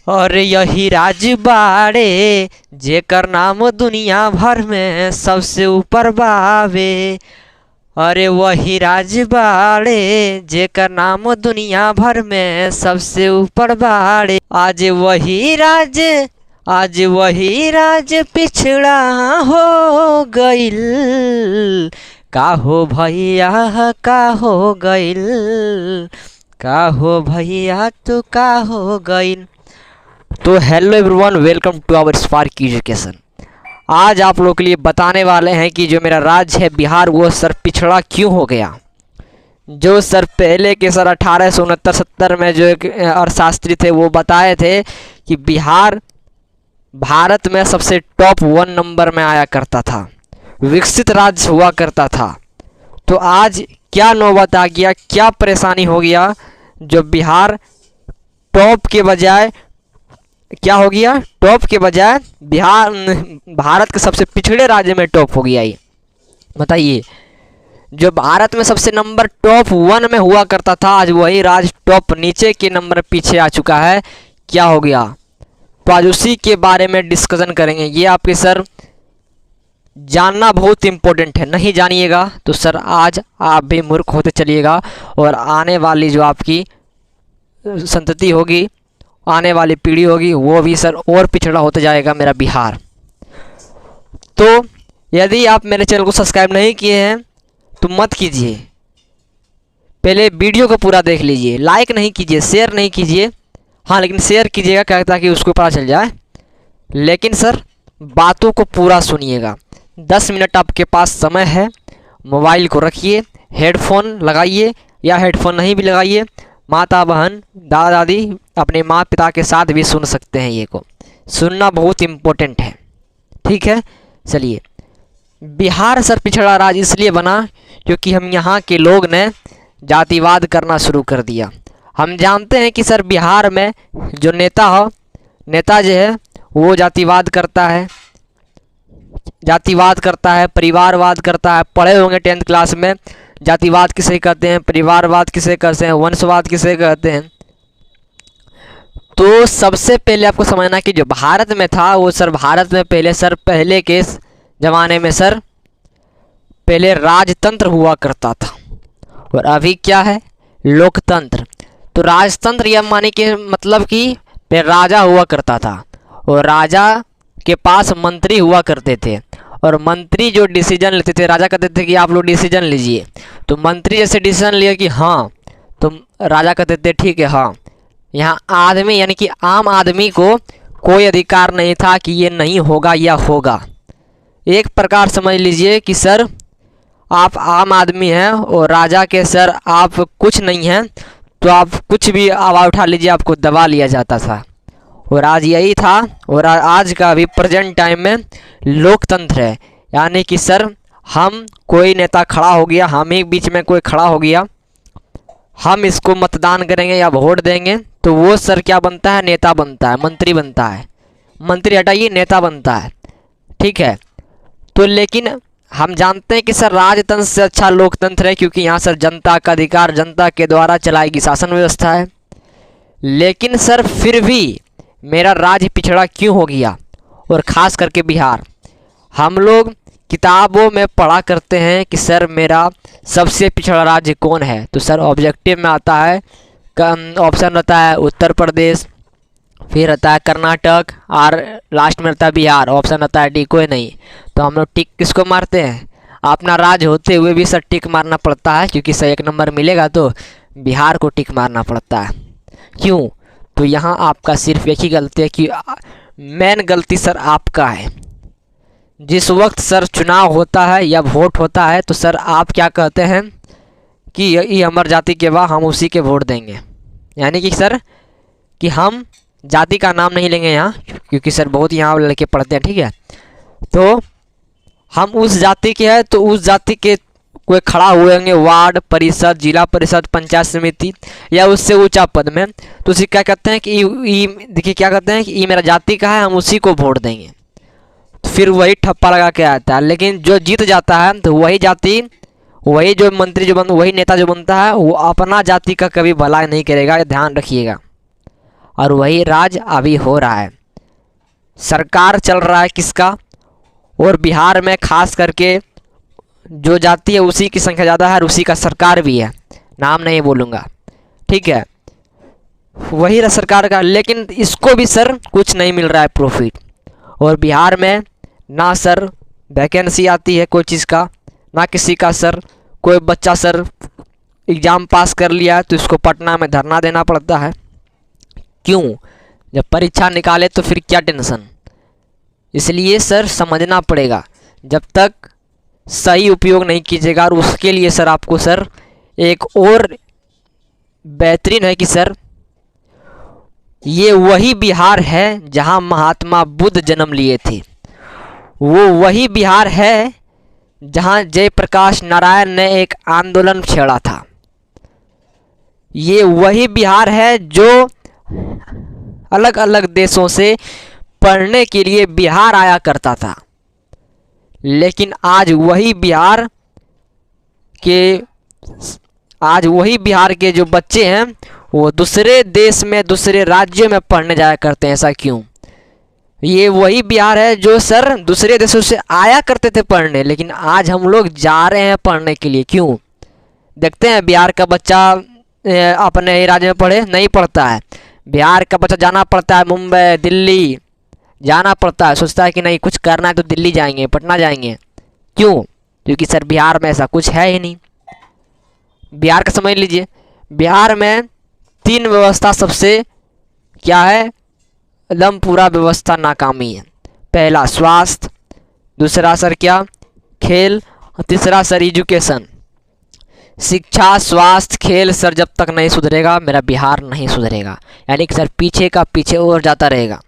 और यही राज बाड़े जेकर नाम दुनिया भर में सबसे ऊपर बावे। अरे वही राज बाड़े जेकर नाम दुनिया भर में सबसे ऊपर बाड़े। आज वही राज पिछड़ा हो गइल। का हो भैया का हो गइल, का हो भैया तू का हो गइल। तो hello everyone, welcome to our Spark education. आज आप लोगों के लिए बताने वाले हैं कि जो मेरा राज्य है बिहार, वो सर पिछड़ा क्यों हो गया। जो सर पहले के सर 1869-70 में जो एक अर्थशास्त्री थे वो बताए थे कि बिहार भारत में सबसे टॉप 1 नंबर में आया करता था, विकसित राज्य हुआ करता था। तो आज क्या नौबत आ गया, क्या परेशानी हो गया, जो बिहार टॉप के बजाय क्या हो गया, टॉप के बजाय बिहार भारत के सबसे पिछड़े राज्य में टॉप हो गया। ये बताइए, जो भारत में सबसे नंबर टॉप 1 में हुआ करता था, आज वही राज्य टॉप नीचे के नंबर पीछे आ चुका है। क्या हो गया, तो आज उसी के बारे में डिस्कशन करेंगे। ये आपके सर जानना बहुत इम्पोर्टेंट है, नहीं जानिएगा तो सर आज आप भी मूर्ख होते चलिएगा और आने वाली जो आपकी संतति होगी, आने वाली पीढ़ी होगी, वो भी सर और पिछड़ा होते जाएगा मेरा बिहार। तो यदि आप मेरे चैनल को सब्सक्राइब नहीं किए हैं तो मत कीजिए, पहले वीडियो को पूरा देख लीजिए, लाइक नहीं कीजिए, शेयर नहीं कीजिए। हाँ, लेकिन शेयर कीजिएगा क्या, ताकि उसको पता चल जाए। लेकिन सर बातों को पूरा सुनिएगा। 10 मिनट आपके पास समय है, मोबाइल को रखिए, हेडफोन लगाइए या हेडफोन नहीं भी लगाइए, माता बहन दादा दादी अपने माँ पिता के साथ भी सुन सकते हैं। ये को सुनना बहुत इम्पोर्टेंट है, ठीक है। चलिए, बिहार सर पिछड़ा राज्य इसलिए बना क्योंकि हम यहाँ के लोग ने जातिवाद करना शुरू कर दिया। हम जानते हैं कि सर बिहार में जो नेता जो है वो जातिवाद करता है, परिवारवाद करता है। पढ़े होंगे 10th क्लास में, जातिवाद किसे कहते हैं, परिवारवाद किसे कहते हैं, वंशवाद किसे कहते हैं। तो सबसे पहले आपको समझना कि जो भारत में था वो सर भारत में पहले के ज़माने में सर पहले राजतंत्र हुआ करता था और अभी क्या है, लोकतंत्र। तो राजतंत्र यह माने कि मतलब कि पहले राजा हुआ करता था और राजा के पास मंत्री हुआ करते थे और मंत्री जो डिसीजन लेते थे, राजा कहते थे कि आप लोग डिसीजन लीजिए। तो मंत्री जैसे डिसीजन लिया कि हाँ, तो राजा कहते थे ठीक है हाँ। यहाँ आदमी यानी कि आम आदमी को कोई अधिकार नहीं था कि ये नहीं होगा या होगा। एक प्रकार समझ लीजिए कि सर आप आम आदमी हैं और राजा के सर आप कुछ नहीं हैं, तो आप कुछ भी आवाज़ उठा लीजिए, आपको दबा लिया जाता था। और आज यही था और आज का भी प्रेजेंट टाइम में लोकतंत्र है। यानी कि सर हम कोई नेता खड़ा हो गया, हम ही बीच में कोई खड़ा हो गया, हम इसको मतदान करेंगे या वोट देंगे तो वो सर क्या बनता है, नेता बनता है, मंत्री बनता है। मंत्री हटाइए, नेता बनता है, ठीक है। तो लेकिन हम जानते हैं कि सर राजतंत्र से अच्छा लोकतंत्र है, क्योंकि यहाँ सर जनता का अधिकार, जनता के द्वारा चलाएगी शासन व्यवस्था है। लेकिन सर फिर भी मेरा राज्य पिछड़ा क्यों हो गया, और ख़ास करके बिहार। हम लोग किताबों में पढ़ा करते हैं कि सर मेरा सबसे पिछड़ा राज्य कौन है, तो सर ऑब्जेक्टिव में आता है, ऑप्शन रहता है उत्तर प्रदेश, फिर रहता है कर्नाटक और लास्ट में रहता है बिहार, ऑप्शन रहता है डी, कोई नहीं। तो हम लोग टिक किसको मारते हैं, अपना राज्य होते हुए भी सर टिक मारना पड़ता है, क्योंकि सर 1 नंबर मिलेगा तो बिहार को टिक मारना पड़ता है। क्यों, तो यहाँ आपका सिर्फ एक ही गलती है कि मेन गलती सर आपका है। जिस वक्त सर चुनाव होता है या वोट होता है तो सर आप क्या कहते हैं कि ये हमारी जाति के बा, हम उसी के वोट देंगे। यानी कि सर कि हम जाति का नाम नहीं लेंगे यहाँ, क्योंकि सर बहुत यहाँ लड़के पढ़ते हैं, ठीक है। तो हम उस जाति के हैं तो उस जाति के कोई खड़ा हुए होंगे वार्ड परिषद, जिला परिषद, पंचायत समिति या उससे ऊंचा पद में, तो उसी क्या कहते हैं कि देखिए क्या कहते हैं कि ये मेरा जाति का है, हम उसी को वोट देंगे। तो फिर वही ठप्पा लगा के आता है। लेकिन जो जीत जाता है तो वही जाति, वही जो मंत्री वही नेता जो बनता है, वो अपना जाति का कभी भला नहीं करेगा, ध्यान रखिएगा। और वही राज अभी हो रहा है। सरकार चल रहा है किसका, और बिहार में खास करके जो जाति है उसी की संख्या ज़्यादा है और उसी का सरकार भी है, नाम नहीं बोलूँगा, ठीक है, वही रहा सरकार का। लेकिन इसको भी सर कुछ नहीं मिल रहा है प्रॉफिट। और बिहार में ना सर वैकेंसी आती है कोई चीज़ का, ना किसी का सर कोई बच्चा सर एग्ज़ाम पास कर लिया है तो इसको पटना में धरना देना पड़ता है। क्यों? जब परीक्षा निकाले तो फिर क्या टेंशन। इसलिए सर समझना पड़ेगा, जब तक सही उपयोग नहीं कीजिएगा। और उसके लिए सर आपको सर एक और बेहतरीन है कि सर ये वही बिहार है जहां महात्मा बुद्ध जन्म लिए थे, वो वही बिहार है जहां जयप्रकाश नारायण ने एक आंदोलन छेड़ा था, ये वही बिहार है जो अलग अलग देशों से पढ़ने के लिए बिहार आया करता था। लेकिन आज वही बिहार के जो बच्चे हैं वो दूसरे देश में, दूसरे राज्यों में पढ़ने जाया करते हैं। ऐसा क्यों? ये वही बिहार है जो सर दूसरे देशों से आया करते थे पढ़ने, लेकिन आज हम लोग जा रहे हैं पढ़ने के लिए। क्यों? देखते हैं बिहार का बच्चा अपने ही राज्य में पढ़े, नहीं पढ़ता है। बिहार का बच्चा जाना पड़ता है मुंबई, दिल्ली जाना पड़ता है, सोचता है कि नहीं कुछ करना है तो दिल्ली जाएंगे, पटना जाएंगे। क्यों? क्योंकि सर बिहार में ऐसा कुछ है ही नहीं। बिहार का समझ लीजिए, बिहार में 3 व्यवस्था सबसे क्या है, एकदम पूरा व्यवस्था नाकामी है। पहला स्वास्थ्य, दूसरा सर क्या खेल, और तीसरा सर एजुकेशन। शिक्षा, स्वास्थ्य, खेल सर जब तक नहीं सुधरेगा मेरा बिहार नहीं सुधरेगा, यानी कि सर पीछे का पीछे और जाता रहेगा।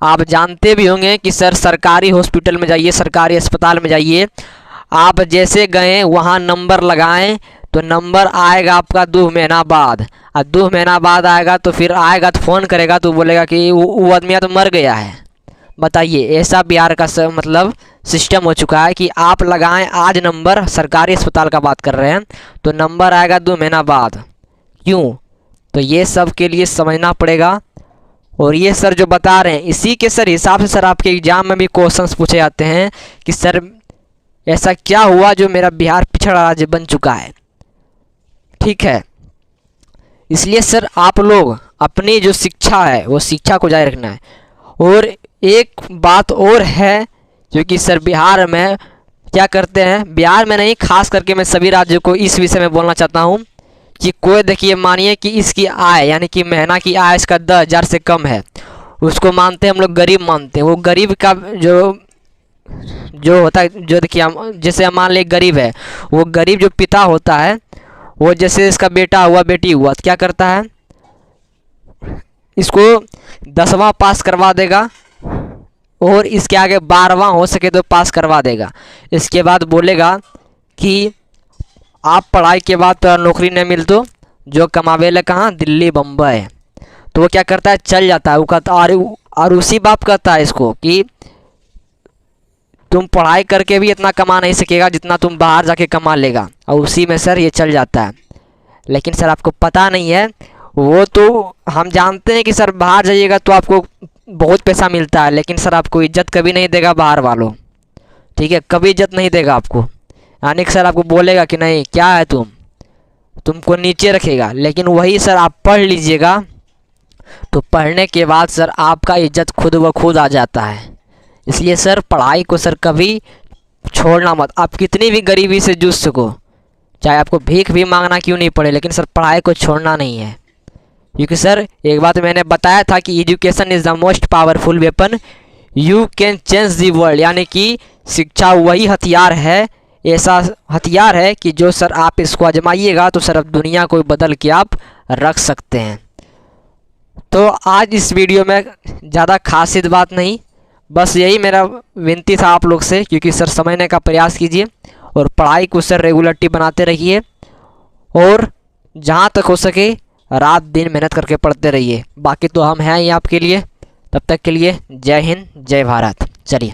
आप जानते भी होंगे कि सर सरकारी हॉस्पिटल में जाइए, सरकारी अस्पताल में जाइए, आप जैसे गए वहाँ नंबर लगाएं तो नंबर आएगा आपका 2 महीना बाद, और 2 महीना बाद आएगा तो फिर आएगा तो फ़ोन करेगा तो बोलेगा कि वो आदमी तो मर गया है। बताइए, ऐसा बिहार का मतलब सिस्टम हो चुका है कि आप लगाएं आज नंबर, सरकारी अस्पताल का बात कर रहे हैं, तो नंबर आएगा 2 महीना बाद। क्यों? तो ये सब के लिए समझना पड़ेगा। और ये सर जो बता रहे हैं इसी के सर हिसाब से सर आपके एग्ज़ाम में भी क्वेश्चंस पूछे जाते हैं कि सर ऐसा क्या हुआ जो मेरा बिहार पिछड़ा राज्य बन चुका है, ठीक है। इसलिए सर आप लोग अपनी जो शिक्षा है वो शिक्षा को जारी रखना है। और एक बात और है जो कि सर बिहार में क्या करते हैं, बिहार में नहीं खास करके मैं सभी राज्यों को इस विषय में बोलना चाहता हूँ कि कोई देखिए मानिए कि इसकी आय यानी कि महीना की आय इसका 10,000 से कम है, उसको मानते हैं हम लोग गरीब मानते हैं। वो गरीब का जो होता है, जो देखिए जैसे मान ले गरीब है, वो गरीब जो पिता होता है वो जैसे इसका बेटा हुआ बेटी हुआ तो क्या करता है, इसको 10वां पास करवा देगा और इसके आगे 12वां हो सके तो पास करवा देगा। इसके बाद बोलेगा कि आप पढ़ाई के बाद तो नौकरी नहीं मिल तो जो कमावेला कहाँ, दिल्ली बम्बई। तो वो क्या करता है, चल जाता है। वो कहता और उसी बाप कहता है इसको कि तुम पढ़ाई करके भी इतना कमा नहीं सकेगा जितना तुम बाहर जाके कमा लेगा, और उसी में सर ये चल जाता है। लेकिन सर आपको पता नहीं है, वो तो हम जानते हैं कि सर बाहर जाइएगा तो आपको बहुत पैसा मिलता है, लेकिन सर आपको इज्जत कभी नहीं देगा बाहर वालों, ठीक है, कभी इज्जत नहीं देगा आपको। यानी कि सर आपको बोलेगा कि नहीं क्या है तुमको नीचे रखेगा। लेकिन वही सर आप पढ़ लीजिएगा तो पढ़ने के बाद सर आपका इज्जत खुद ब खुद आ जाता है। इसलिए सर पढ़ाई को सर कभी छोड़ना मत। आप कितनी भी गरीबी से जूझ सको, चाहे आपको भीख भी मांगना क्यों नहीं पड़े, लेकिन सर पढ़ाई को छोड़ना नहीं है। क्योंकि सर एक बात मैंने बताया था कि education is the most powerful weapon you can change the world, यानी कि शिक्षा वही हथियार है, ऐसा हथियार है कि जो सर आप इसको आजमाइएगा तो सर अब दुनिया को बदल के आप रख सकते हैं। तो आज इस वीडियो में ज़्यादा खासियत बात नहीं, बस यही मेरा विनती था आप लोग से, क्योंकि सर समझने का प्रयास कीजिए और पढ़ाई को सर रेगुलरिटी बनाते रहिए और जहाँ तक हो सके रात दिन मेहनत करके पढ़ते रहिए। बाकी तो हम हैं ही आपके लिए। तब तक के लिए जय हिंद जय भारत। चलिए।